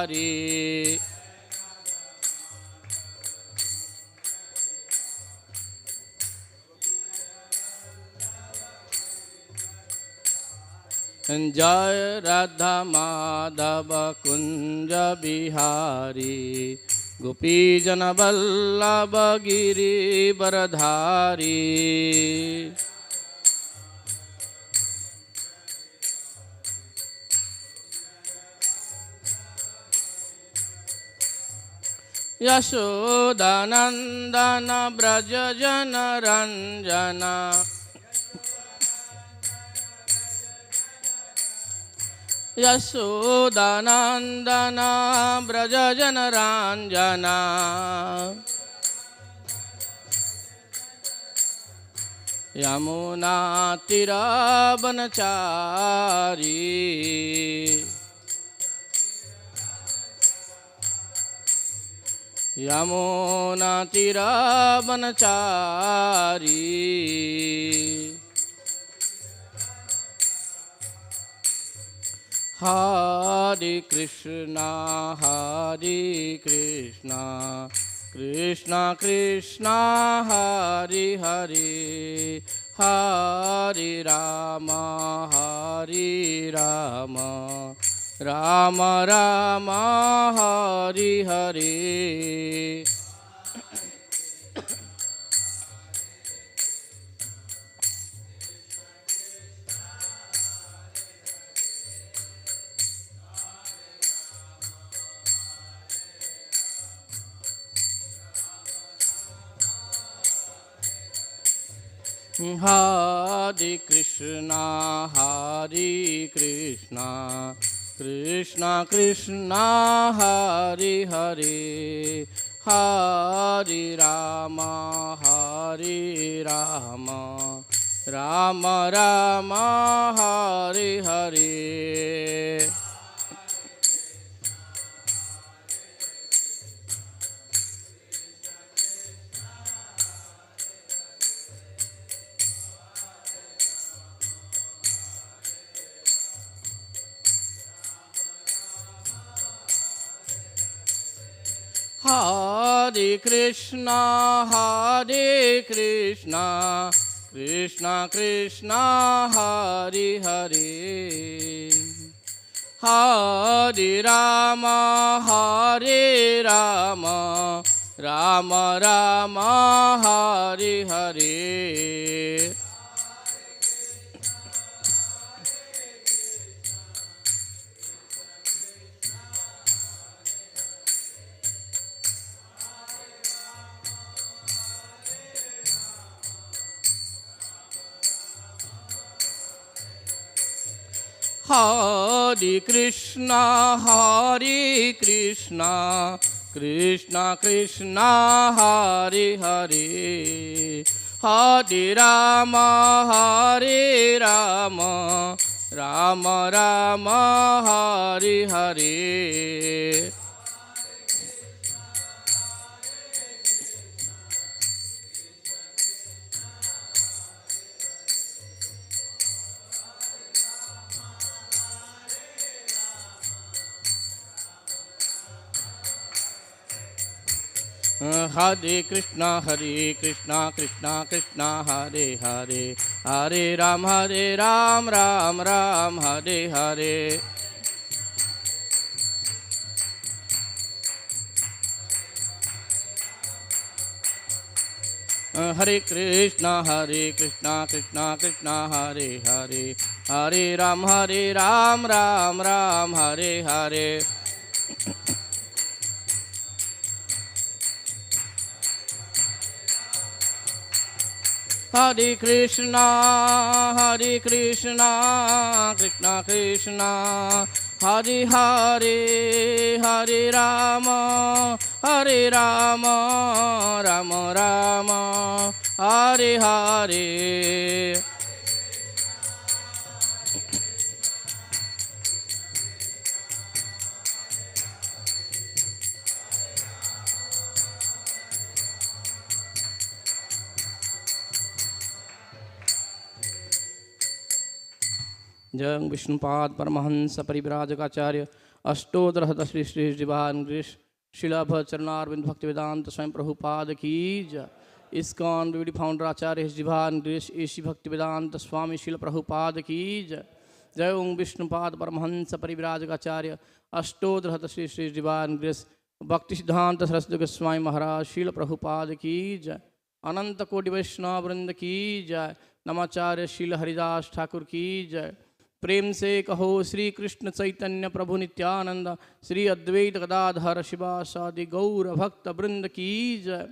बिहारी। जय राधा माधव कुंज बिहारी, गोपीजन वल्लभ गिरिवरधारी। यशोदानंदन ब्रज जन रंजना, यशोदानंदन ब्रज जन रंजना। यमुना तीरावनचारी, यमुना तीरावनचारी। हरे कृष्णा कृष्णा कृष्णा हरे हरे, हरे राम राम राम हरे हरे। हरे कृष्णा कृष्णा कृष्णा हरे हरे, हरे राम राम राम हरे हरे। हरे कृष्णा कृष्णा कृष्णा हरे हरे, हरे राम राम राम हरे हरे। हरे कृष्णा कृष्णा कृष्णा हरे हरे, हरे राम राम राम हरे हरे। हरे कृष्णा कृष्णा कृष्णा हरे हरे, हरे राम राम राम हरे हरे। हरे कृष्णा कृष्णा कृष्णा हरे हरे, हरे राम राम राम हरे हरे। हरे कृष्णा कृष्णा कृष्णा हरे हरे, हरे राम राम राम हरे हरे। जय विष्णुपाद परमहंस परिव्राजकाचार्य अष्टोत्तर श्री श्री दिवान ग्रीश शिलाभ चरणारविंद भक्ति वेदांत स्वयं प्रभुपाद की जय। इस्कॉन बीडी फाउंडर आचार्य दिवान ग्रीश एसी भक्ति वेदांत स्वामी शिल प्रभुपाद की जय। जय ओं विष्णुपाद परमहंस परिविराजकाचार्य अष्टोत्तर श्री श्री दिवान ग्रीश भक्ति सिद्धांत सरस्वती गोस्वामी महाराज शील प्रभुपाद की जय। अनंत कोटि वैष्णव वृंद की जय। नमाचार्य शील हरिदास ठाकुर की जय। प्रेम से कहो श्री कृष्ण चैतन्य प्रभु नित्यानंद श्री अद्वैत गदाधर शिवासादि गौर भक्त वृंद की जय।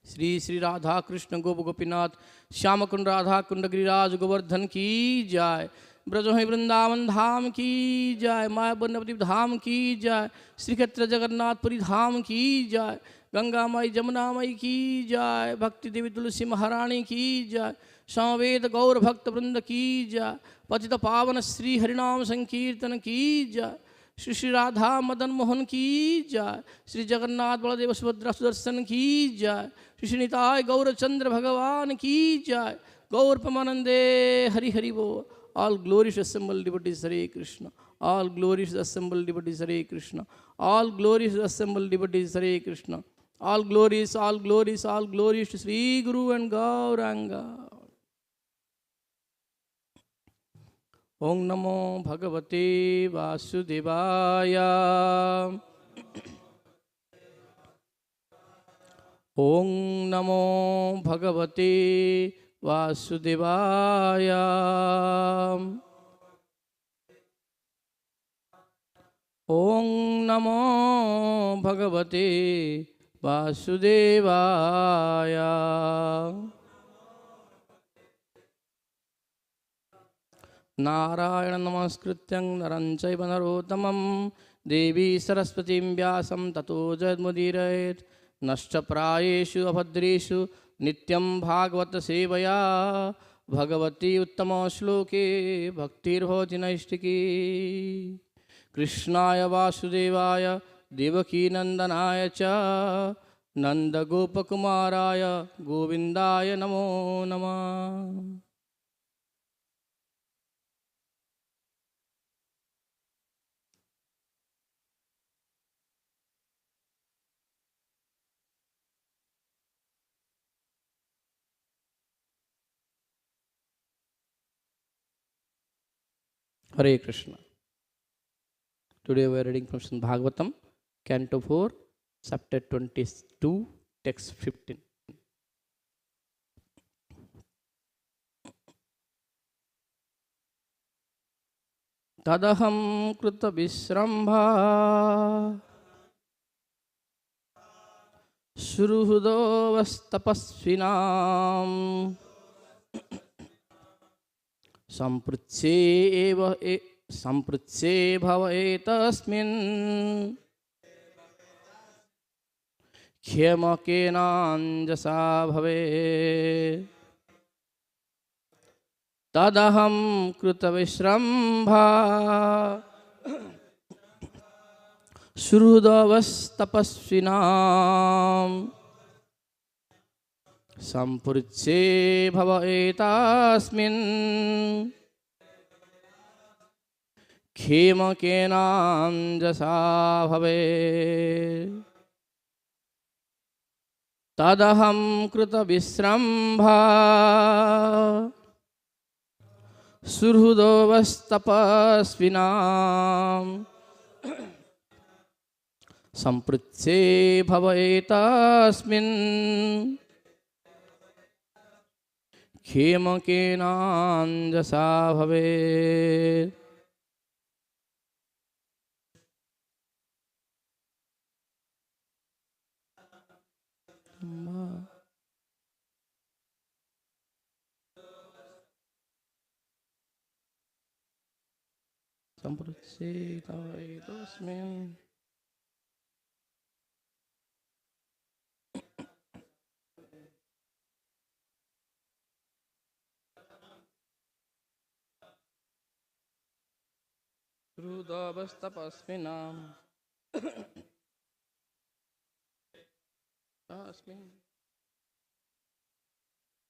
श्री श्री राधा कृष्ण गोप गोपीनाथ श्याम कुंड राधा कुंड गिरिराज गोवर्धन की जय। ब्रजोहि वृंदावन धाम की जय। माया बनवती धाम की जय। श्री क्षेत्र जगन्नाथपुरी धाम की जय। गंगा माई जमुना माई की जय। भक्ति देवी तुलसी महारानी की जय। समवेद गौर भक्त वृंद की जय। पतित पावन श्री हरिनाम संकीर्तन की जय। श्री श्री राधा मदन मोहन की जय। श्री जगन्नाथ बलदेव सुभद्रा सुदर्शन की जय। श्री श्री निताय गौरचंद्र भगवान की जय। गौर पमानंदे हरि हरि बोल। All glories assembled devotees Hare Krishna. All glories assembled devotees Hare Krishna. All glories assembled devotees Hare Krishna. All glories, all glories, all glories to Sri Guru and Gauranga. Om Namo Bhagavate Vasudevaya. Om Namo Bhagavate Vasudevaya. Om Namo Bhagavate Vasudevaya. Narayana Namaskrityam Naranchaiva Narottamam Devi Saraswatim Vyasam Tato Jayadmudirayet Nashtaprayeshu Abhadreshu नित्यं भागवत सेवया भगवती उत्तम श्लोके भक्तिर्भवति नैष्टिकी। कृष्णाय वासुदेवाय देवकी नंदनाय च नंदगोपकुमाराय गोविंदाय नमो नमः। Hare Krishna. Today we are reading from Srimad Bhagavatam, Canto 4, Chapter 22, Text 15. Tadaham Kruta Visrambha Suruhudo Vastapasvinam Sampritse bhava etasmin Khyamakena bhave Tadaham Kruta Visrambha Surudavastapasvinam Sampritse bhava etasmin Khyamakena bhave Tadaham Kruta Visrambha Surhudavastapasvinam Sampritse bhava etasmin Khyamakena bhave Sampritse bhava etasmin Surhudavastapasvinam Tasmin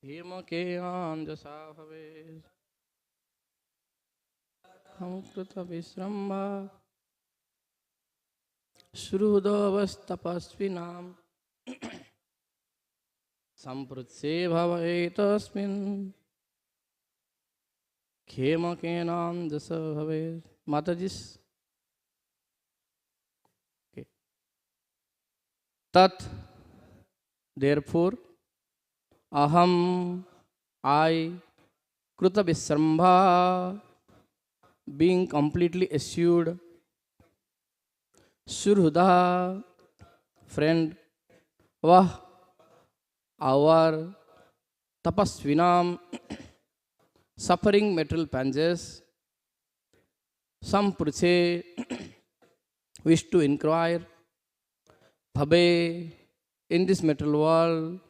Khyamakena bhave Kruta Visrambha श्रुतवस्तपस्विनां सम्पृत्से भवेतस्मिन् खेमकेनां दश भवेत्. Mataji. Okay. Tat, therefore, aham, I, kruta visrambha, being completely assured, surhuda, friend, vah, our, tapasvinam, suffering material panges, some pruche, wish to inquire, bhabe, in this material world,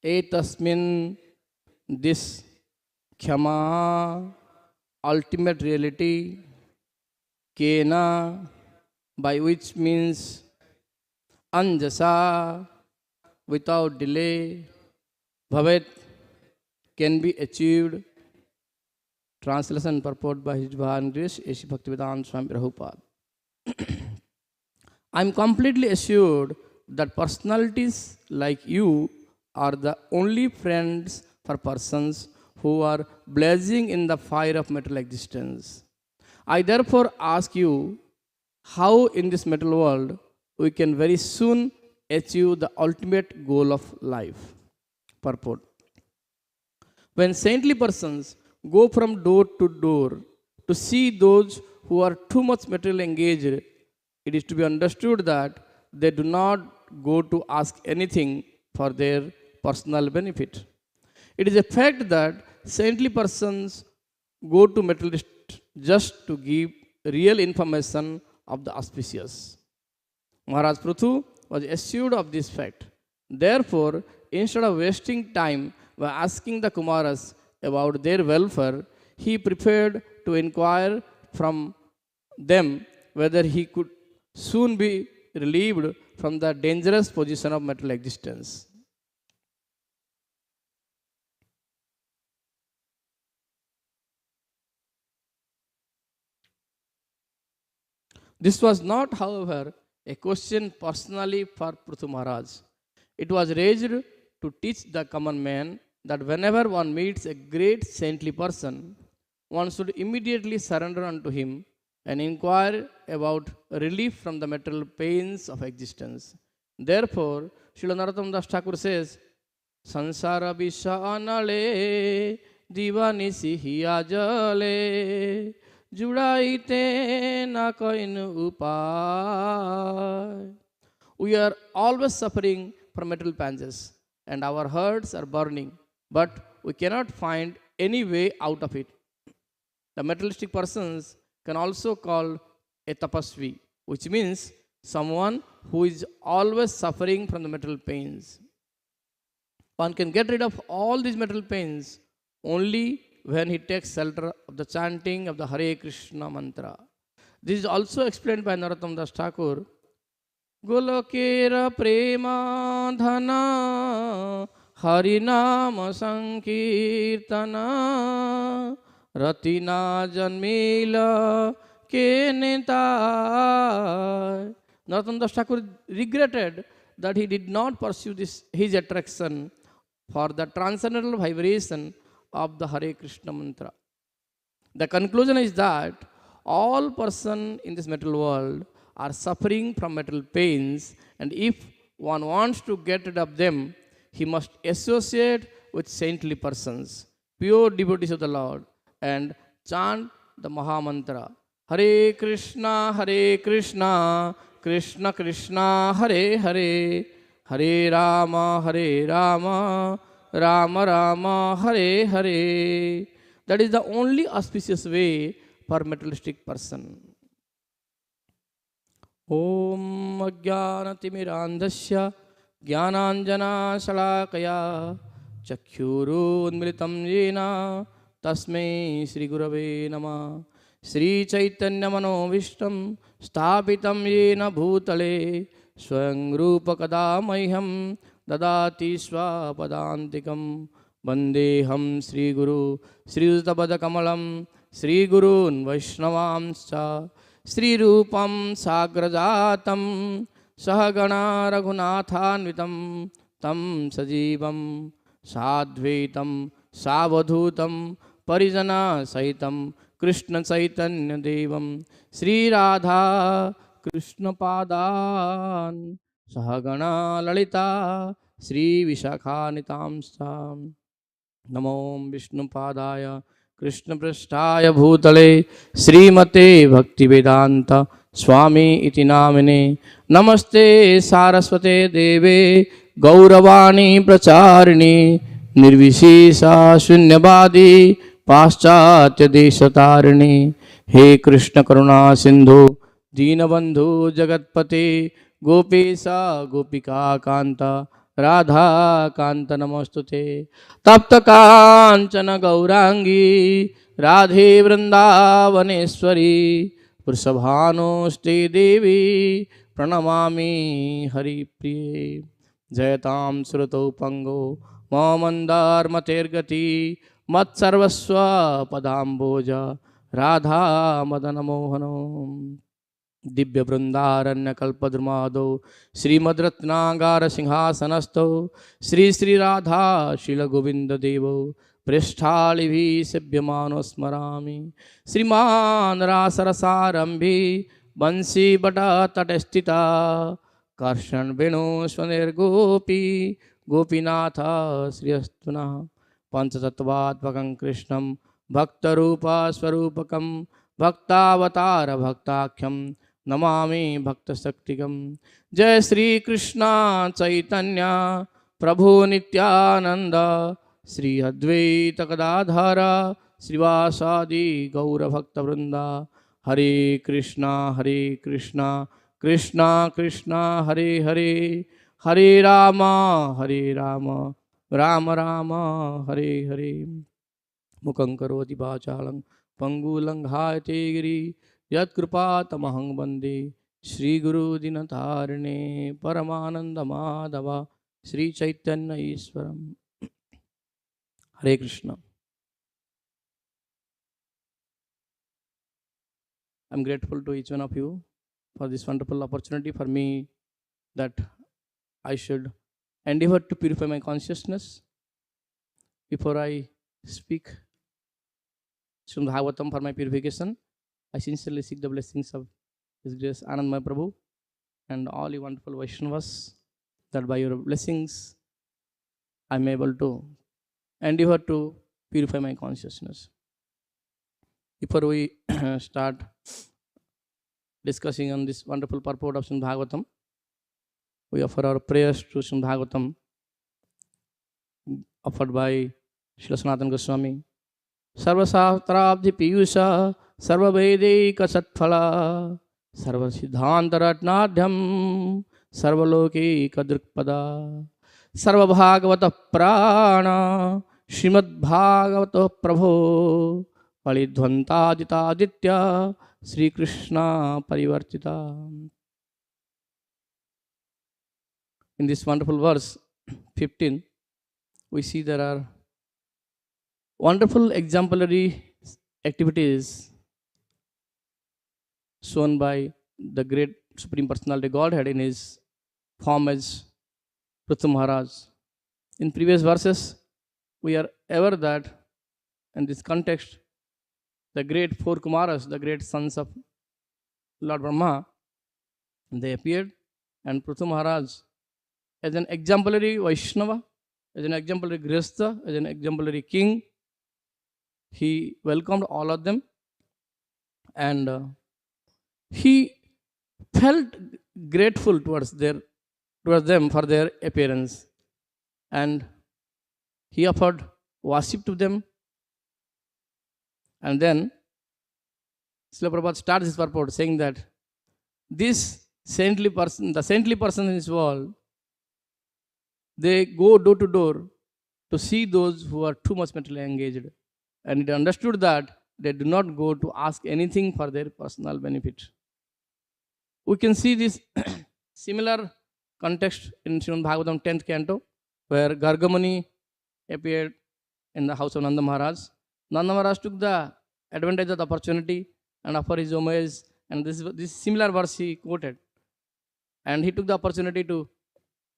etasmin, this khyama, ultimate reality, kena, by which means anjasa, without delay, bhavet, can be achieved. Translation purport by His Divine Grace, A.C. Bhaktivedanta Swami Prabhupada. I am completely assured that personalities like you are the only friends for persons who are blazing in the fire of material existence. I therefore ask you how in this material world we can very soon achieve the ultimate goal of life. Purport. When saintly persons go from door to door to see those who are too much material engaged, it is to be understood that they do not go to ask anything for their personal benefit. It is a fact that saintly persons go to materialists just to give real information of the auspicious. Maharaj Prithu was assured of this fact. Therefore, instead of wasting time by asking the Kumaras about their welfare, he preferred to inquire from them whether he could soon be relieved from the dangerous position of material existence. This was not, however, a question personally for Prithu Maharaj. It was raised to teach the common man that whenever one meets a great saintly person, one should immediately surrender unto him and inquire about relief from the material pains of existence. Therefore, Srila Narottam Das Thakur says, Sansara Bisha Anale Divanisi Hiya Jale Judaite Na Koinu Upay. We are always suffering from material panges and our hearts are burning, but we cannot find any way out of it. The materialistic persons can also call a tapasvi, which means someone who is always suffering from the material pains. One can get rid of all these material pains only when he takes shelter of the chanting of the Hare Krishna mantra. This is also explained by Narottam Das Thakur. Golokera prema dhana harinama sankirtana ratina janmila keneta. Narottam Das Thakur regretted that he did not pursue his attraction for the transcendental vibration of the Hare Krishna mantra. The conclusion is that all persons in this material world are suffering from material pains, and if one wants to get rid of them, he must associate with saintly persons, pure devotees of the Lord, and chant the Maha Mantra. Hare Krishna, Krishna Krishna, Hare Hare, Hare Rama, Rama Rama, Hare Hare. That is the only auspicious way for materialistic person. Om Ajnanatimirandhasya Jnananjana Shalakaya Chakhyuru Unmilitam Yena Tasmai Sri Gurave Namah. Sri Chaitanya Manovishtam Sthapitam Yena Bhutale Swayam Rupa Kadamahyam Dadati Swapadantikam Vandeham Sri Guru Sri Utabada Kamalam Sri Gurun Vaishnavamscha श्रीरूपं साग्रजातं सहगणा रघुनाथान्वितं तं सजीवं साद्वैतं सावधूतं परिजनसहितं कृष्णचैतन्यदेवं श्रीराधा कृष्णपादान् सहगणा ललिता श्रीविशाखानितांस्तां नमो विष्णुपादाय कृष्णपृष्ठाय भूतले श्रीमते भक्तिवेदांत स्वामी इति नामिने नमस्ते सारस्वते देवे गौरवाणी प्रचारिणी निर्विशेषा शून्यवादी पाश्चात्य देशतारिणी हे कृष्ण करुणा सिंधु दीनबंधु जगतपते गोपेशा गोपिका कांत राधा कांत नमोस्तुते तप्त कांचन गौरांगी राधे वृंदावनेश्वरी वृषभानुस्ते देवी प्रणमामि हरिप्रिये जयतां श्रुतौ पंगो ममंदार्मतेर्गति मत्सर्वस्व पदाम्बोज राधा मदन मोहनो दिव्य वृंदारण्य कल्पद्रुमादो श्रीमद्रत्नागार सिंहासनस्थो श्री श्री राधा शील गोविंद देवो पृष्ठालिभि सेव्यमानो स्मरामि श्रीमान रासरसारंभि बंसी बटा तटस्थिता कर्षण वेणु स्वनिर्गोपी गोपीनाथ श्रीअस्तुना पंचतत्वात्मकं कृष्णं भक्तरूप स्वरूपकं भक्तावतार भक्ताख्यम नमामि भक्तशक्तिकं जय श्री कृष्ण चैतन्य प्रभु नित्यानंद श्री अद्वैत गदाधर श्रीवासादि गौरभक्तवृंदा हरे कृष्णा कृष्णा कृष्णा हरे हरे हरे राम राम राम हरे हरे मुखं करोति वाचालं पंगुलंघायते गिरि यत्कृपातमहं वन्दे श्रीगुरुदिनतारिणे परमानन्दमाधव श्रीचैतन्य ईश्वरम् हरे Krishna I'm grateful to each one of you for this wonderful opportunity for me that I should endeavor to purify my consciousness before I speak Srimad Bhagavatam for my purification. I sincerely seek the blessings of His Grace Anandmaya Prabhu and all you wonderful Vaishnavas that by your blessings I am able to endeavor to purify my consciousness. Before we start discussing on this wonderful purport of Srimad Bhagavatam, we offer our prayers to Srimad Bhagavatam offered by Srila Sanatana Goswami. सर्वशास्त्राब्धि Piyush सर्ववेदैक सत्फला सर्वसिद्धान्तरत्नाढ्यं सर्वलोकैक दृक्पदा सर्वभागवत प्राण श्रीमद्भागवत प्रभो परिध्वन्तादितादित्य Shrikrishna परिवर्तिता. In this wonderful verse 15, we see there are wonderful exemplary activities shown by the great Supreme Personality Godhead in his form as Prithu Maharaj. In previous verses, we are aware that in this context, the great four Kumaras, the great sons of Lord Brahma, they appeared, and Prithu Maharaj, as an exemplary Vaishnava, as an exemplary Grihastha, as an exemplary king, he welcomed all of them, and he felt grateful towards them for their appearance, and he offered worship to them. And then Srila Prabhupada starts his purport saying that this saintly person, the saintly person in this world, they go door to door to see those who are too much mentally engaged. And it understood that they do not go to ask anything for their personal benefit. We can see this similar context in Srimad Bhagavatam 10th canto, where Gargamuni appeared in the house of Nanda Maharaj. Nanda Maharaj took the advantage of the opportunity and offered his homage And this similar verse he quoted. And he took the opportunity to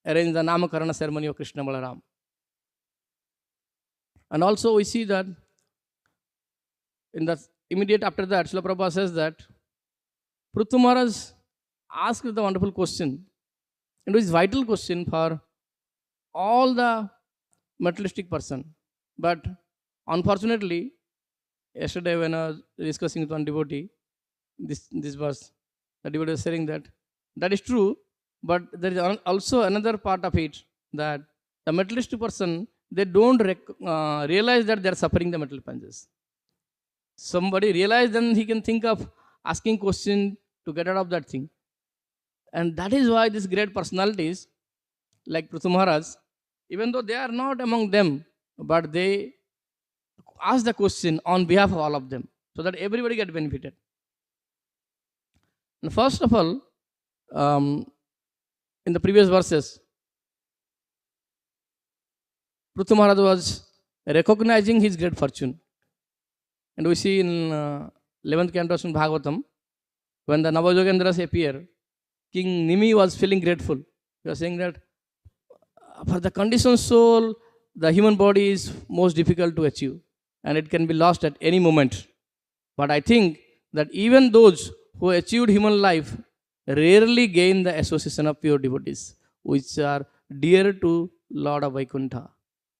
arrange the Namakarana ceremony of Krishna Balaram. And also we see that in the immediate after that, Srila Prabhupada says that Prithu Maharaj asked the wonderful question. It was vital question for all the materialistic person. But unfortunately, yesterday when I was discussing with one devotee, this verse, the devotee was saying that is true, but there is also another part of it, that the materialistic person, they don't realize that they are suffering the material panjas. Somebody realize, then he can think of asking question to get out of that thing. And that is why these great personalities like Prithu Maharaj, even though they are not among them, but they ask the question on behalf of all of them, so that everybody get benefited. And first of all, in the previous verses, Prithu Maharaj was recognizing his great fortune. And we see in 11th canto in Bhagavatam, when the Navajogendras appear, King Nimi was feeling grateful. He was saying that for the conditioned soul, the human body is most difficult to achieve, and it can be lost at any moment. But I think that even those who achieved human life rarely gain the association of pure devotees, which are dear to Lord of Vaikuntha.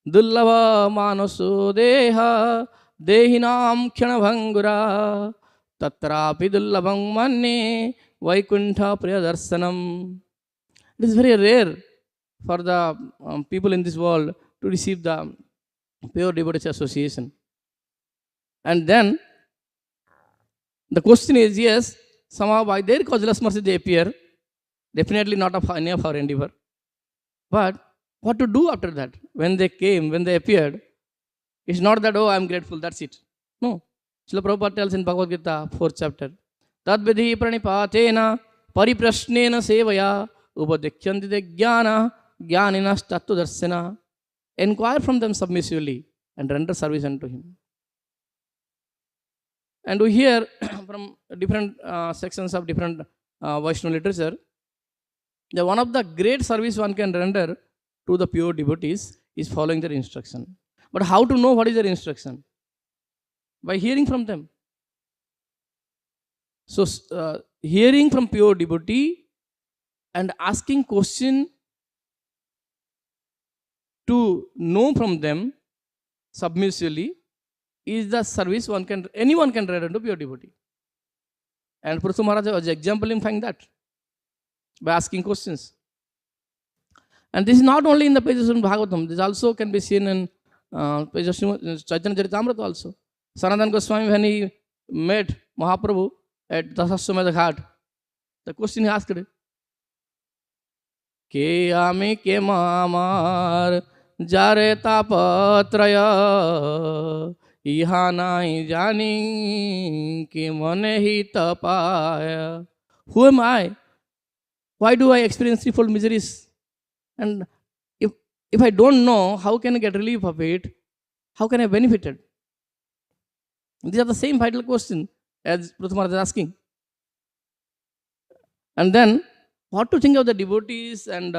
Dullava manaso deha dehinam kyanabhangura tatrapi dullabhang manne Vaikuntha priyadarsanam. It is very rare for the people in this world to receive the pure devotees association. And then the question is, yes, somehow by their causeless mercy they appear, definitely not of any of our endeavor. But what to do after that? When they came, when they appeared, it's not that, oh, I am grateful, that's it. No. Srila Prabhupada tells in Bhagavad Gita, 4th chapter, Tad vidhi pranipatena pariprashnena sevaya upadekyanti de jnana jnaninas tattva darsana. Inquire from them submissively and render service unto him. And we hear from different sections of different Vaishnava literature that one of the great service one can render to the pure devotees is following their instruction. But how to know what is their instruction? By hearing from them. So, hearing from pure devotee and asking question to know from them submissively is the service anyone can render to pure devotee. And Prithu Maharaj was exemplifying that by asking questions. And this is not only in the pages of Bhagavatam, this also can be seen in pages of Chaitanya Charitamrita also. Sanatana Goswami, when he met Mahaprabhu at Dasaswamedha Ghat, the question he asked, Ke ame ke mamar jare tapatraya iha nahi jani ke mane hi tapaya. Who am I? Why do I experience threefold miseries? And if I don't know, how can I get relief of it? How can I benefit it? These are the same vital question as Prithu Maharaj is asking. And then, what to think of the devotees and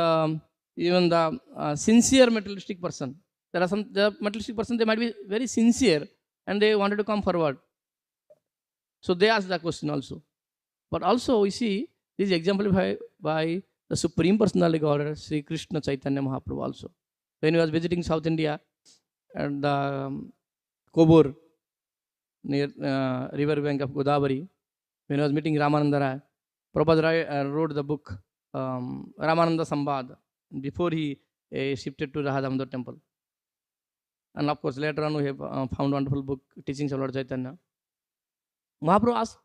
even the sincere materialistic person. There are the materialistic person, they might be very sincere and they wanted to come forward. So they asked the question also. But also we see this is exemplified by the Supreme Personality Godhead, Sri Krishna Chaitanya Mahaprabhu also. When he was visiting South India at the Kobur, near river bank of Godavari, when he was meeting Ramananda Rai, Prabhupada wrote the book Ramananda Sambad before he shifted to Radha temple. And of course, later on we have found wonderful book, Teachings of Lord Chaitanya. Mahaprabhu asked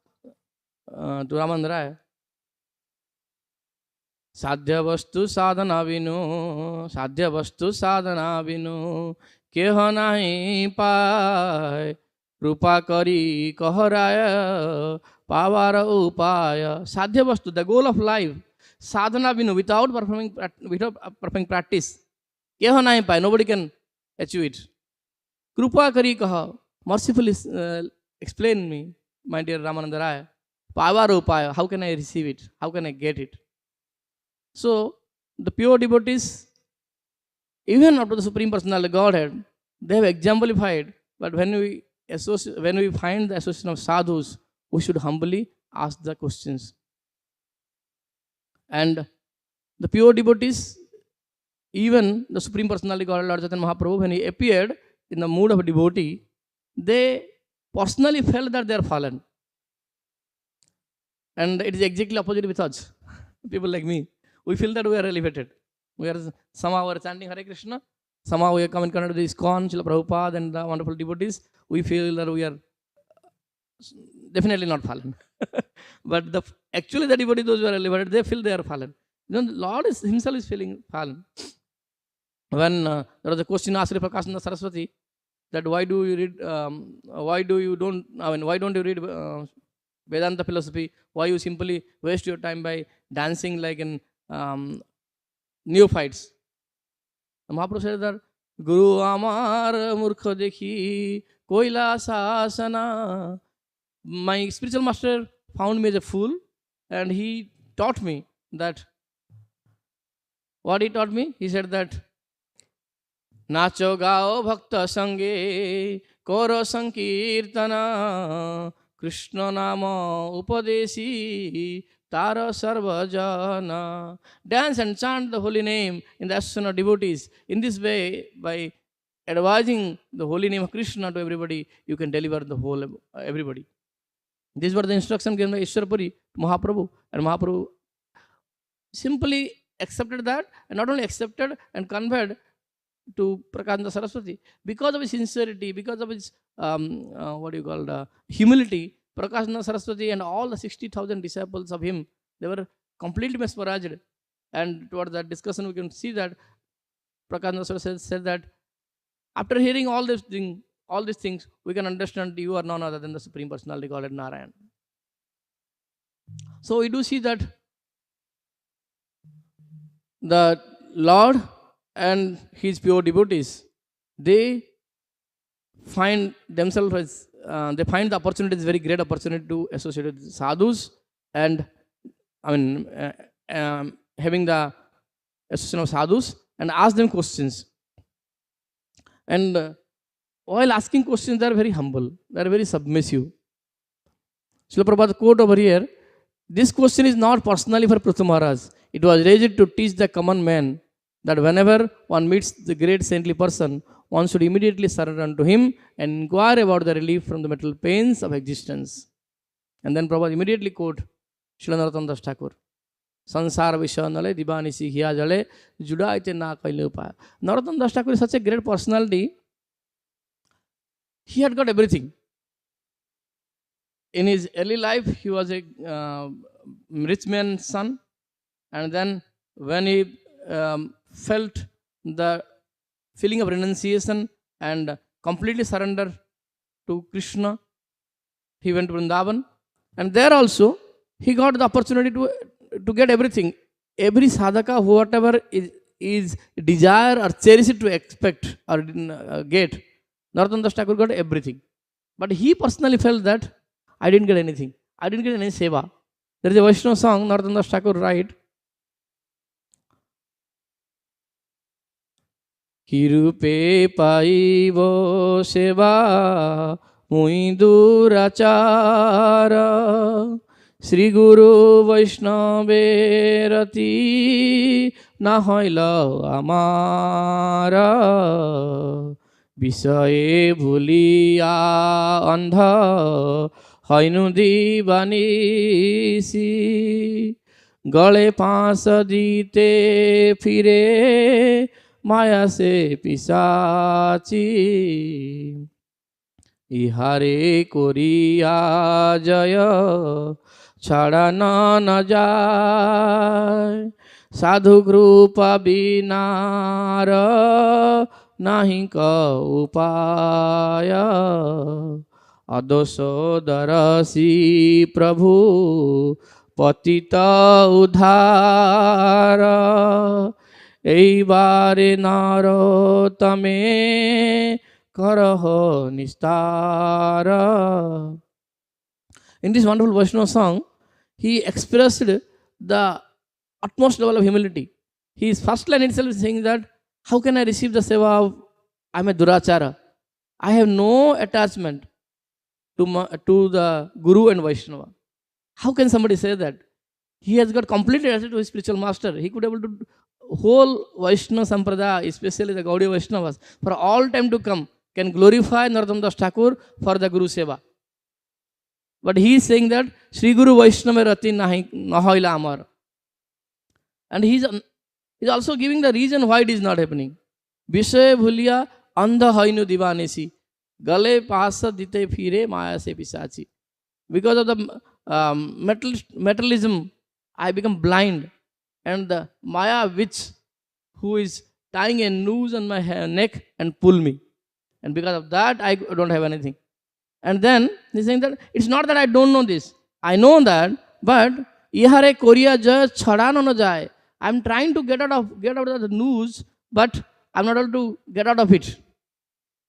to Ramananda Rai, Sadhya vastu sadhana vinu, keha nahi pai, rupa kari kaharaya, pavara upaya. Sadhya vastu, the goal of life, sadhana vinu, without performing practice, keha nahi pai, nobody can achieve it. Krupa kari kaha, mercifully explain me, my dear Ramananda Rai. Pavaro upaya, how can I receive it? How can I get it? So the pure devotees, even up to the Supreme Personality Godhead, they have exemplified. But when we find the association of sadhus, we should humbly ask the questions. And the pure devotees, even the Supreme Personality Godhead Lord Chaitanya Mahaprabhu, when he appeared in the mood of a devotee, they personally felt that they are fallen. And it is exactly opposite with us. People like me, we feel that we are elevated. We are somehow we are chanting Hare Krishna, somehow we are coming connected to the ISKCON, Srila Prabhupada and the wonderful devotees. We feel that we are definitely not fallen. But actually the devotees, those who are elevated, they feel they are fallen. You know, the Lord himself is feeling fallen. When there was a question asked Prakashananda Saraswati, that why don't you read Vedanta philosophy? Why you simply waste your time by dancing like in neophytes? Mahaprabhu said that Guru Amar Murkha Dekhi Koila Sasana. My spiritual master found me as a fool, and he taught me that. What he taught me? He said that Nacho Gao Bhakta Sange Koro Sankirtana Krishna Nama Upadesi Tara Sarvajana. Dance and chant the holy name in the association of devotees. In this way, by advising the holy name of Krishna to everybody, you can deliver the whole everybody. These were the instructions given by Ishwarpuri to Mahaprabhu, and Mahaprabhu simply accepted that, and not only accepted and conveyed to Prakashananda Saraswati. Because of his sincerity, because of his humility, Prakashananda Saraswati and all the 60,000 disciples of him, they were completely mesmerized. And towards that discussion, we can see that Prakashananda Saraswati said that after hearing all these things, we can understand you are none other than the Supreme Personality Godhead Narayan. So we do see that the Lord and his pure devotees, they find themselves as they find the opportunity is very great opportunity to associate with sadhus, and having the association of sadhus and ask them questions. And while asking questions, they are very humble, they are very submissive. Srila Prabhupada quote over here: this question is not personally for Prithu Maharaj. It was raised to teach the common man that whenever one meets the great saintly person, one should immediately surrender unto him and inquire about the relief from the material pains of existence. And then Prabhupada immediately quote Srila Narottam Das Thakur: Sansara Vishanale Dibanisi Hiya Jale Juda Ite Na Kaile Upaya. Narottam Das Thakur is such a great personality. He had got everything. In his early life, he was a rich man's son. And then when he felt the feeling of renunciation and completely surrender to Krishna, he went to Vrindavan. And there also, he got the opportunity to get everything. Every sadhaka, whatever is desire or cherish to expect or get, Narottam Das Thakur got everything. But he personally felt that I didn't get anything. I didn't get any seva. There is a Vaishnava song, Narottam Das Thakur write, Kirupe paibo seva mui durachara Sri Guru Vaishnave rati na hoila amara Bisaye bhuliya andha hoinu dibanisi Gale paas dite phire Maya se pisachi Ihare koriya jaya Chada na jay Sadhu grupa binara Nahi ka upaya Adoso darasi prabhu Patita udhara Eibare narotame karaho nistara In this wonderful Vaishnava song, he expressed the utmost level of humility. His first line itself is saying that, how can I receive the seva of, I'm a Durachara. I have no attachment to the Guru and Vaishnava. How can somebody say that? He has got complete attachment to his spiritual master. He could able to whole Vaishnava Sampradaya, especially the Gaudiya Vaishnavas, for all time to come, can glorify Narottam Das Thakur for the Guru Seva. But he is saying that Sri Guru Vaishnava Rati Nahoila Amar. And he is also giving the reason why it is not happening. Vishay Bhuliya Andha Hainu Divanesi. Gale Pasa Dite Phire Maya Se Pisachi. Because of the materialism, I become blind. And the Maya witch who is tying a noose on my neck and pull me. And because of that, I don't have anything. And then he's saying that it's not that I don't know this. I know that, but ihare Korea just chadano no jai. I'm trying to get out of the noose, but I'm not able to get out of it.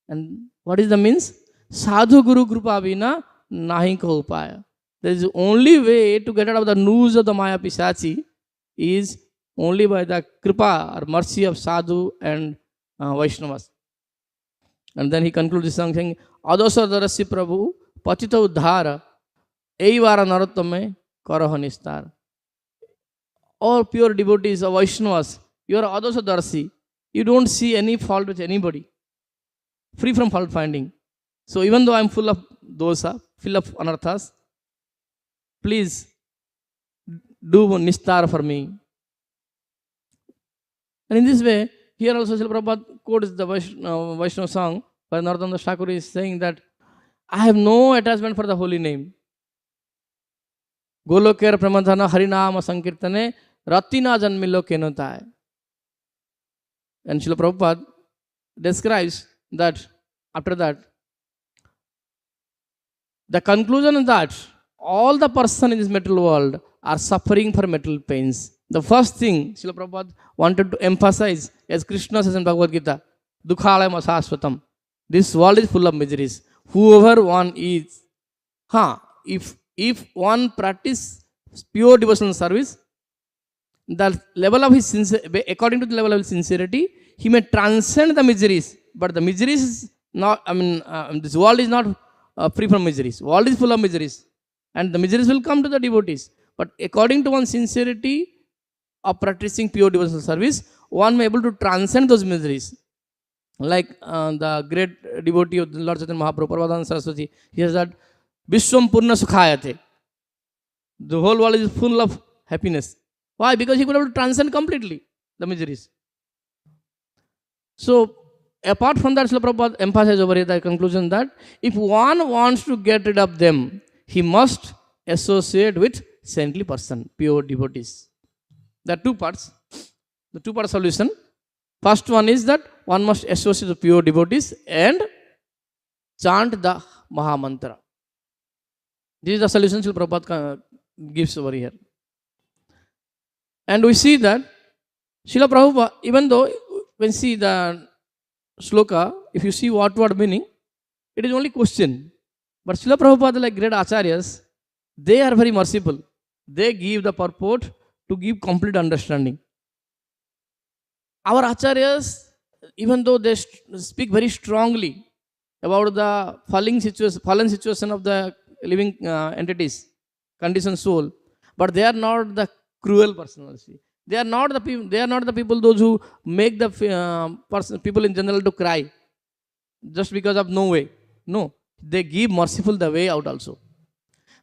And what is the means? Sadhu Guru Krupa Vina nahi ko upaya. There is the only way to get out of the noose of the Maya Pisachi is only by the Kripa or mercy of Sadhu and Vaishnavas. And then he concludes this song saying, Adosa Darasi Prabhu, Patita Uddhara, Eivara Narottame, Karaha Nistar. All pure devotees of Vaishnavas, you are Adosa Darasi. You don't see any fault with anybody. Free from fault finding. So even though I am full of dosa, full of anarthas, please do Nistar for me. And in this way, here also Srila Prabhupada quotes the Vaishnava song where Narottam Das Thakur is saying that I have no attachment for the holy name. Golokera Pramadhana Harinama Sankirtane Ratina Janmilo Kenotai. And Srila Prabhupada describes that after that, the conclusion is that all the person in this material world are suffering for material pains. The first thing Srila Prabhupada wanted to emphasize, as Krishna says in Bhagavad Gita, Dukhalayam asasvatam. This world is full of miseries. Whoever one is, if one practice pure devotional service, the level of his according to the level of his sincerity, he may transcend the miseries. But the miseries is not, this world is not free from miseries. World is full of miseries. And the miseries will come to the devotees. But according to one's sincerity of practicing pure devotional service, one may be able to transcend those miseries. Like the great devotee of Lord Chaitanya Mahaprabhu, Parvadana Saraswati, he says that Vishwam Purna Sukhayate. The whole world is full of happiness. Why? Because he could be able to transcend completely the miseries. So, apart from that, Srila Prabhupada emphasizes over here the conclusion that if one wants to get rid of them, he must associate with saintly person, pure devotees. There are two parts. The two-part solution. First one is that one must associate with pure devotees and chant the Maha Mantra. This is the solution Srila Prabhupada gives over here. And we see that Srila Prabhupada, even though when you see the sloka, if you see what meaning, it is only question. But Srila Prabhupada, like great acharyas, they are very merciful. They give the purport to give complete understanding. Our acharyas, even though they speak very strongly about the fallen situation of the living entities, conditioned soul, but they are not the cruel personality. They are not the people those who make the people in general to cry just because of no way. No, they give merciful the way out also.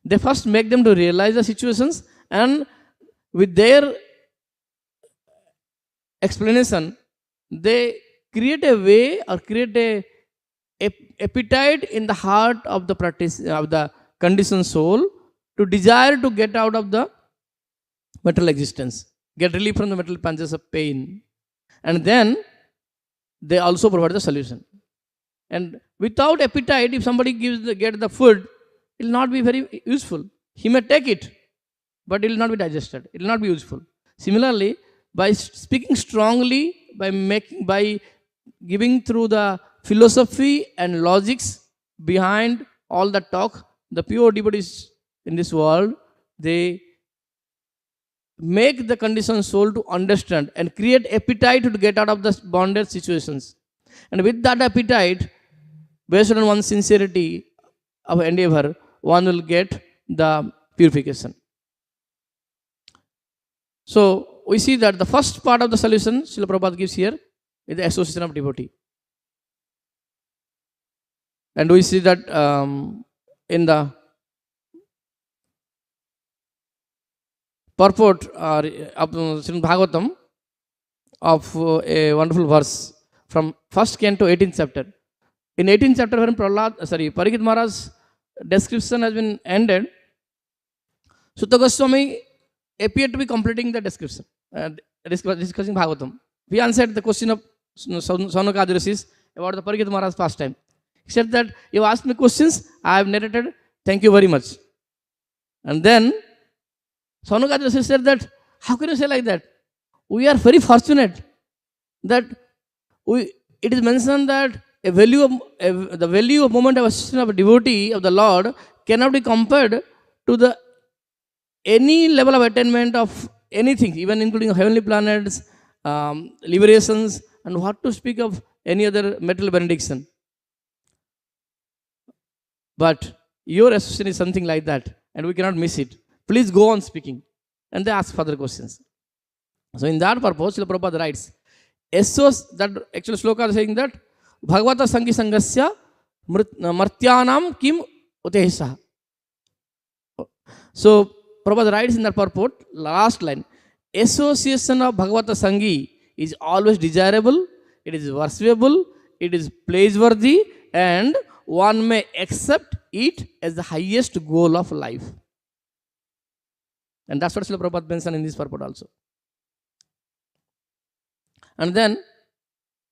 They first make them to realize the situations, and with their explanation, they create a way or create a appetite in the heart of the practice of the conditioned soul to desire to get out of the material existence, get relief from the material panches of pain. And then they also provide the solution. And without appetite, if somebody get the food, it will not be very useful. He may take it, but it will not be digested. It will not be useful. Similarly, by speaking strongly, by giving through the philosophy and logics behind all the talk, the pure devotees in this world, they make the conditioned soul to understand and create appetite to get out of the bondage situations. And with that appetite, based on one's sincerity of endeavor, one will get the purification. So we see that the first part of the solution Srila Prabhupada gives here is the association of devotee. And we see that in the purport of Srimad Bhagavatam of a wonderful verse from 1st canto 18th chapter. In 18th chapter, when Parikshit Maharaj's description has been ended, Sutta Goswami appeared to be completing the description, discussing Bhagavatam. We answered the question of Saunaka Rishis about the Parikshit Maharaj's pastime. He said that you asked me questions, I have narrated, thank you very much. And then Saunaka Rishis said that, how can you say like that? We are very fortunate that it is mentioned that the value of moment of association of a devotee of the Lord cannot be compared to the any level of attainment of anything, even including heavenly planets, liberations, and what to speak of any other material benediction. But your association is something like that, and we cannot miss it. Please go on speaking. And they ask further questions. So in that purpose, Srila Prabhupada writes, that actual sloka is saying that Bhagavata Sangi Sangasya Martyanam Kim Utehisa. So Prabhupada writes in that purport, last line, association of Bhagavata Sangi is always desirable, it is worshipable, it is praiseworthy, and one may accept it as the highest goal of life. And that's what Srila Prabhupada mentioned in this purport also. And then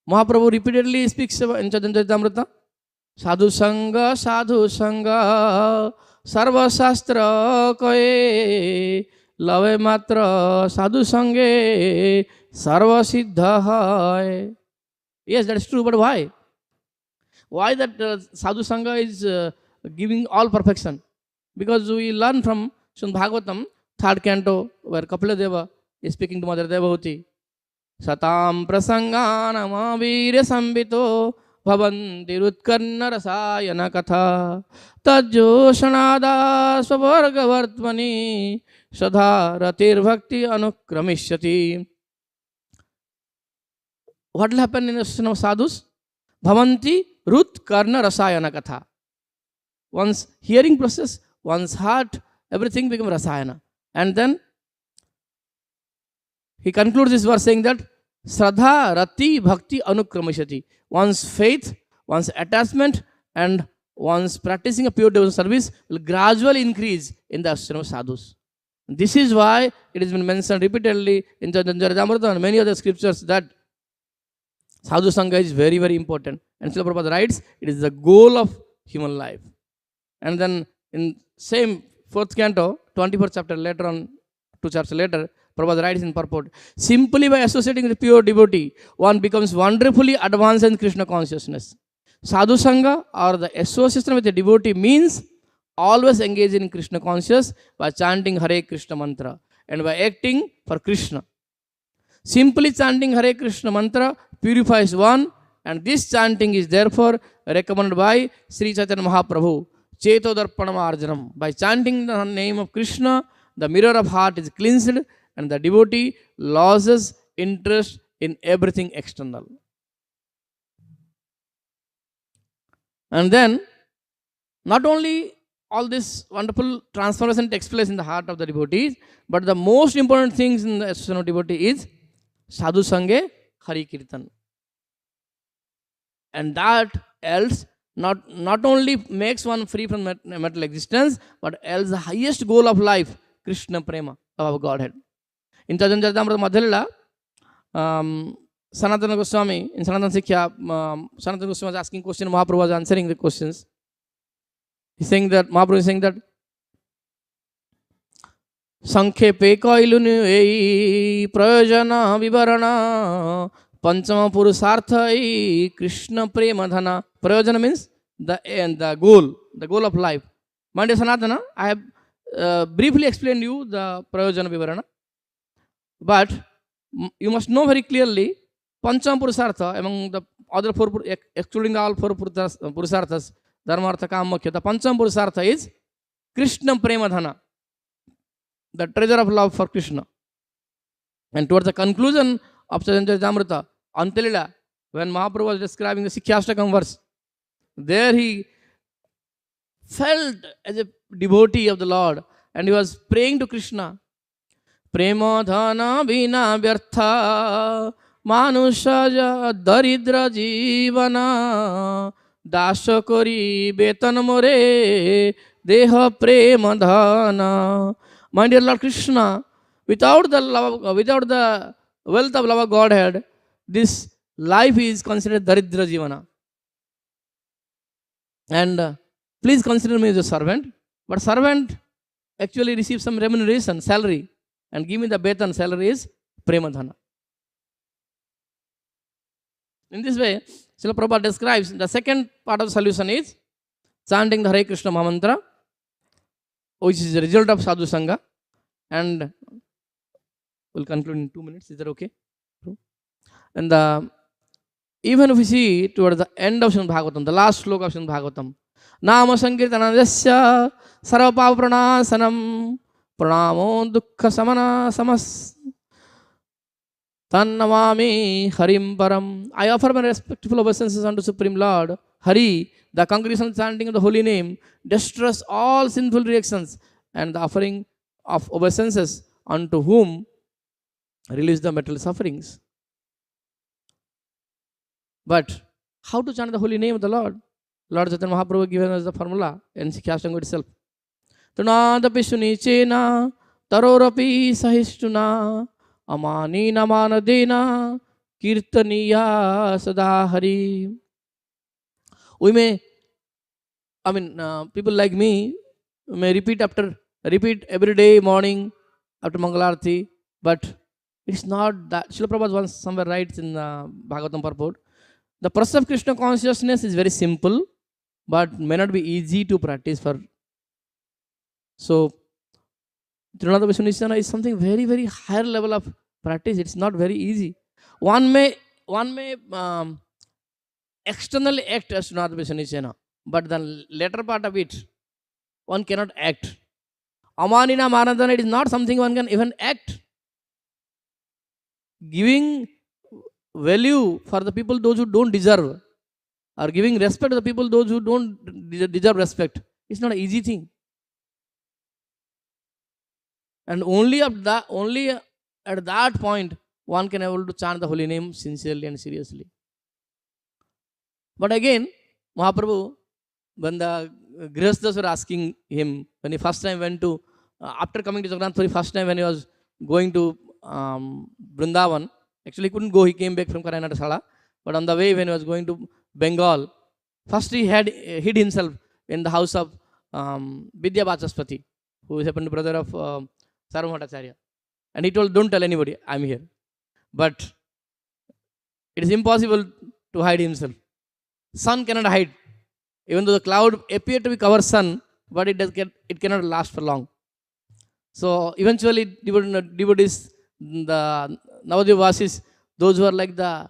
Mahaprabhu repeatedly speaks in Chaitanya Charitamrita, Sadhu Sangha, Sarva Shastra Kaye, Lave Matra, Sadhu Sanghe, Sarva Siddha Hai. Yes, that is true, but why? Why that Sadhu Sangha is giving all perfection? Because we learn from Srimad Bhagavatam, 3rd canto, where Kapila Deva is speaking to Mother Devavati. Satam prasanganam avira sambito bhavanti rutkarna rasayana katha tajoshanada swavargavartmani sadha ratir bhakti anukramishati. What will happen in the association of sadhus? Bhavanti rutkarna rasayana katha. One's hearing process, one's heart, everything becomes rasayana. And then he concludes this verse saying that Shraddha Rati Bhakti Anukramishati. One's faith, one's attachment, and one's practicing a pure devotional service will gradually increase in the association of sadhus. This is why it has been mentioned repeatedly in Chaitanya Charitamrita and many other scriptures that Sadhu Sangha is very, very important. And Srila Prabhupada writes, it is the goal of human life. And then in same 4th canto, 24th chapter later on, 2 chapters later, Prabhupada writes in purport, simply by associating with pure devotee, one becomes wonderfully advanced in Krishna consciousness. Sadhu Sangha or the association with a devotee means always engage in Krishna consciousness by chanting Hare Krishna mantra and by acting for Krishna. Simply chanting Hare Krishna mantra purifies one, and this chanting is therefore recommended by Sri Chaitanya Mahaprabhu, Cheto Darpanam Arjanam. By chanting the name of Krishna, the mirror of heart is cleansed and the devotee loses interest in everything external. And then, not only all this wonderful transformation takes place in the heart of the devotees, but the most important things in the association of devotee is Sadhu Sanghe Hari Kirtan. And that else not only makes one free from material existence, but else the highest goal of life, Krishna Prema, of our Godhead. In Chaitanya Charitamrita Madhyalila, Sanatana Goswami, in Sanatana Sikhya, Sanatana Goswami was asking questions, Mahaprabhu was answering the questions. Mahaprabhu is saying that Sankhepe Kailunu Ei Prayojana Vivarana Panchama Purusarthai Krishna Premadhana. Prayojana means the end, the goal of life. My dear Sanatana, I have briefly explain you the Prayojana Vivarana. But you must know very clearly, Pancham Purusartha, among the other four, excluding all four Purusarthas, Dharmartha, Kamakya, the Pancham Purusartha is Krishna Premadhana, the treasure of love for Krishna. And towards the conclusion of Chaitanya Antilila, when Mahaprabhu was describing the Sikhyastakam verse, there he felt as a devotee of the Lord and he was praying to Krishna. Premadhana vina vyartha manushaja daridra jivana dasha kori betan more deha premadhana. My dear Lord Krishna, without the love, without the wealth of love of Godhead, this life is considered daridra jivana. And please consider me as a servant, but servant actually receives some remuneration, salary, and give me the betan salary is premadhana. In this way, Srila Prabhupada describes the second part of the solution is chanting the Hare Krishna Mahamantra, which is the result of Sadhu Sangha, and we'll conclude in 2 minutes. Is that okay? And even if we see towards the end of Srimad Bhagavatam, the last sloka of Srimad Bhagavatam, Nama Sankirtanadasya Sarvapava Pranasanam Pranamo Dukkha Samana Samas Tannamami Harim Param. I offer my respectful obeisances unto Supreme Lord Hari. The congregation chanting of the holy name destroys all sinful reactions, and the offering of obeisances unto whom relieves the material sufferings. But how to chant the holy name of the Lord? Lord Chaitanya Mahaprabhu given us the formula in Sikhyashtanga itself. Tunadapi sunichena tarorapi sahishtuna amani namanadena kirtaniya sadahari. We may, people like me may repeat every day morning after Mangalarti, but it's not that. Srila Prabhupada once somewhere writes in the Bhagavatam purport, the process of Krishna consciousness is very simple, but may not be easy to practice for. So, Trinada Vishwanishana is something very, very higher level of practice. It's not very easy. One may externally act as Trinada Vishwanishana, but the latter part of it, one cannot act. Amanina Maradana, it is not something one can even act. Giving value for the people those who don't deserve, or giving respect to the people those who don't deserve respect, it's not an easy thing. And only at that point one can able to chant the holy name sincerely and seriously. But again, Mahaprabhu, when the Grihasthas were asking him, when he first time went to, after coming to Jagannath Puri, first time when he was going to Vrindavan, actually he couldn't go, he came back from Karanatasala, but on the way when he was going to Bengal, first he had hid himself in the house of Vidya Vachaspati, who is happened to brother of Sarvamhatacharya. And he told, don't tell anybody, I'm here. But it is impossible to hide himself. Sun cannot hide. Even though the cloud appeared to be cover sun, but it cannot last for long. So eventually devotees, the Navadvipasis, those who are like the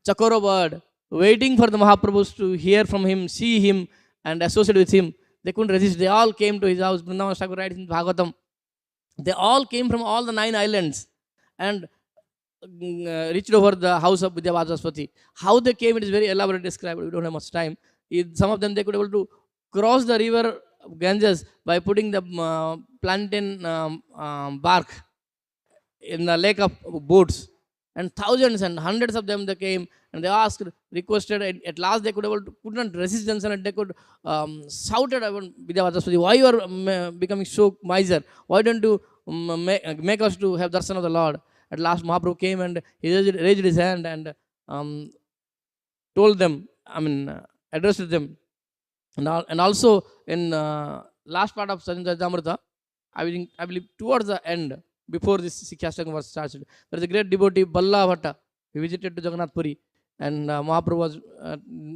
Chakora bird, waiting for the Mahaprabhus to hear from him, see him, and associate with him, they couldn't resist. They all came to his house. Vrindavan Thakur writes in Bhagavatam. They all came from all the 9 islands and reached over the house of Vidya Vachaspati. How they came, it is very elaborate described. We don't have much time. Some of them, they could be able to cross the river Ganges by putting the plantain bark in the lake of boats. And thousands and hundreds of them, they came and they asked, requested, and at last they could not resist themselves, and they could shouted about Vidya Vachaspati, why you are becoming so miser? Why don't you make us to have darshan of the Lord? At last Mahaprabhu came and he raised his hand and told them, addressed them. And also in last part of Sajamrita, I believe towards the end, before this Sikhyastakam was started, there is a great devotee, Balla Bhatta. He visited to Jagannath Puri, and Mahaprabhu was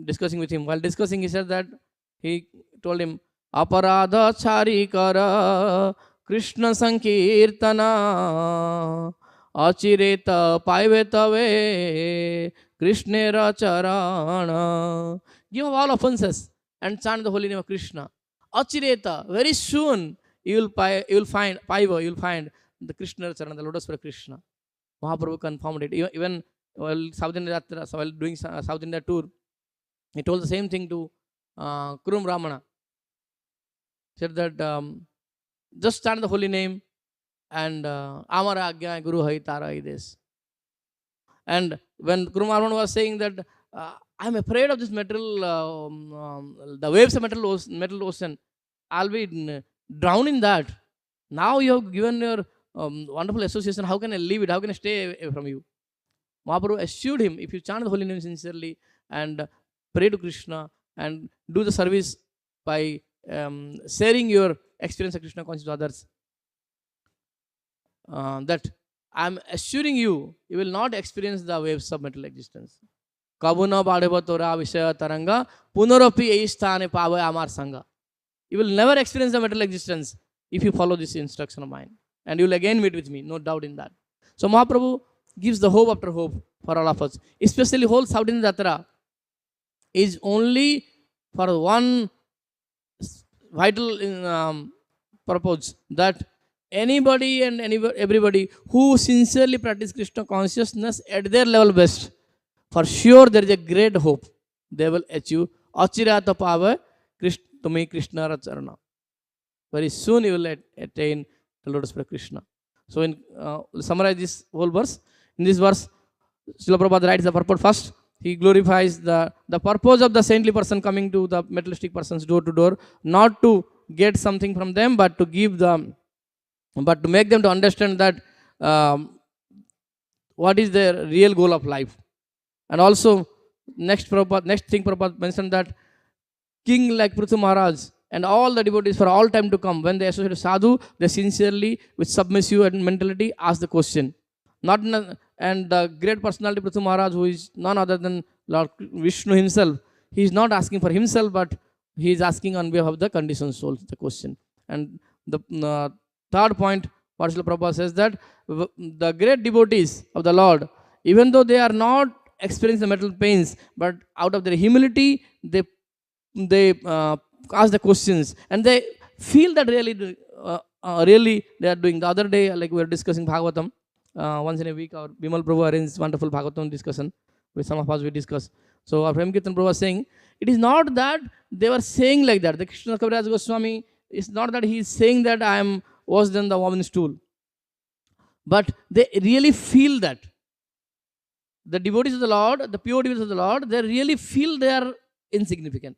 discussing with him. While discussing, he said that, he told him, अपराध छारी कर कृष्ण संकीर्तन अचिरेत पाइवे तवे कृष्णेर चरण. Give up all offenses and chant the holy name of Krishna. Achireta, very soon you will find the Krishna Charan, the lotus for Krishna. Mahaprabhu confirmed it. Even while South India Yatra, while doing South India tour, he told the same thing to Kurum Ramana. Said that just chant the holy name and Amara Agya Guru Hai Tara Ides. And when Kurum Ramana was saying that I'm afraid of this the waves of metal ocean, I'll be drowned in that. Now you have given your wonderful association. How can I leave it? How can I stay away from you? Mahaprabhu assured him, if you chant the holy name sincerely and pray to Krishna and do the service by sharing your experience of Krishna consciousness to others, that I'm assuring you, you will not experience the waves of material existence. Kabuna Badeva Tora Vishaya Taranga, Punaropi Eisthane Pava Amar Sangha. You will never experience the material existence if you follow this instruction of mine. And you will again meet with me, no doubt in that. So Mahaprabhu gives the hope after hope for all of us. Especially whole South Indian Yatra is only for one vital purpose, that anybody and everybody who sincerely practice Krishna consciousness at their level best, for sure there is a great hope they will achieve Achirata Pava Krishna Racharana. Very soon you will attain the lotus feet of Krishna. So, summarize this whole verse. In this verse, Srila Prabhupada writes the purport first. He glorifies the purpose of the saintly person coming to the materialistic persons door to door, not to get something from them, but to make them to understand that what is their real goal of life. And also, next thing Prabhupada mentioned that king like Prithu Maharaj and all the devotees for all time to come, when they associate with sadhu, they sincerely, with submissive mentality, ask the question. And the great personality Prithu Maharaj, who is none other than Lord Vishnu himself, he is not asking for himself, but he is asking on behalf of the conditioned souls the question. And the third point, what Srila Prabhupada says, that the great devotees of the Lord, even though they are not experiencing the material pains, but out of their humility, they ask the questions and they feel that really they are doing. The other day, like we were discussing Bhagavatam, once in a week our Bimal Prabhu arranged wonderful Bhagavatam discussion with some of us we discuss. So our Prem Kirtan Prabhu was saying, it is not that they were saying like that. The Krishna Kaviraj Goswami, it's not that he is saying that I am worse than the woman's stool, but they really feel that. The devotees of the Lord, the pure devotees of the Lord, they really feel they are insignificant.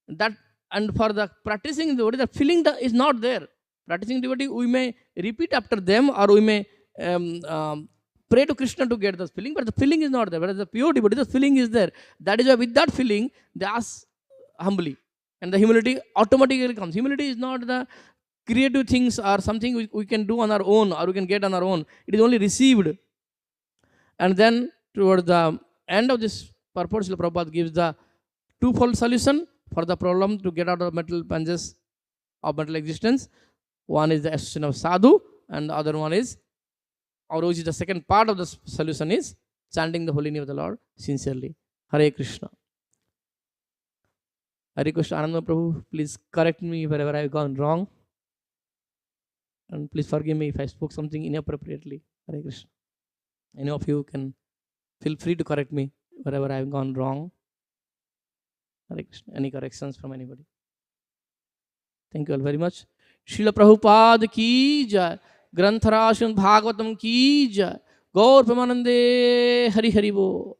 That, and for the practicing devotee, the feeling is not there. Practicing devotee, we may repeat after them, or we may pray to Krishna to get this feeling, but the feeling is not there. Whereas the pure devotee, the feeling is there. That is why with that feeling, they ask humbly, and the humility automatically comes. Humility is not the creative things or something we can do on our own or we can get on our own. It is only received. And then toward the end of this purport, Srila Prabhupada gives the twofold solution for the problem to get out of mental panges of mental existence. One is the association of sadhu, and the other one is, or which is the second part of the solution, is chanting the holy name of the Lord sincerely. Hare Krishna. Hare Krishna. Ananda Prabhu, please correct me wherever I have gone wrong. And please forgive me if I spoke something inappropriately. Hare Krishna. Any of you can feel free to correct me wherever I have gone wrong. Hare Krishna. Any corrections from anybody? Thank you all very much. Srila Prabhupada ki jai. Granthara Bhagavatam ki jai. Gaur Pramanande Hari Hari Bo.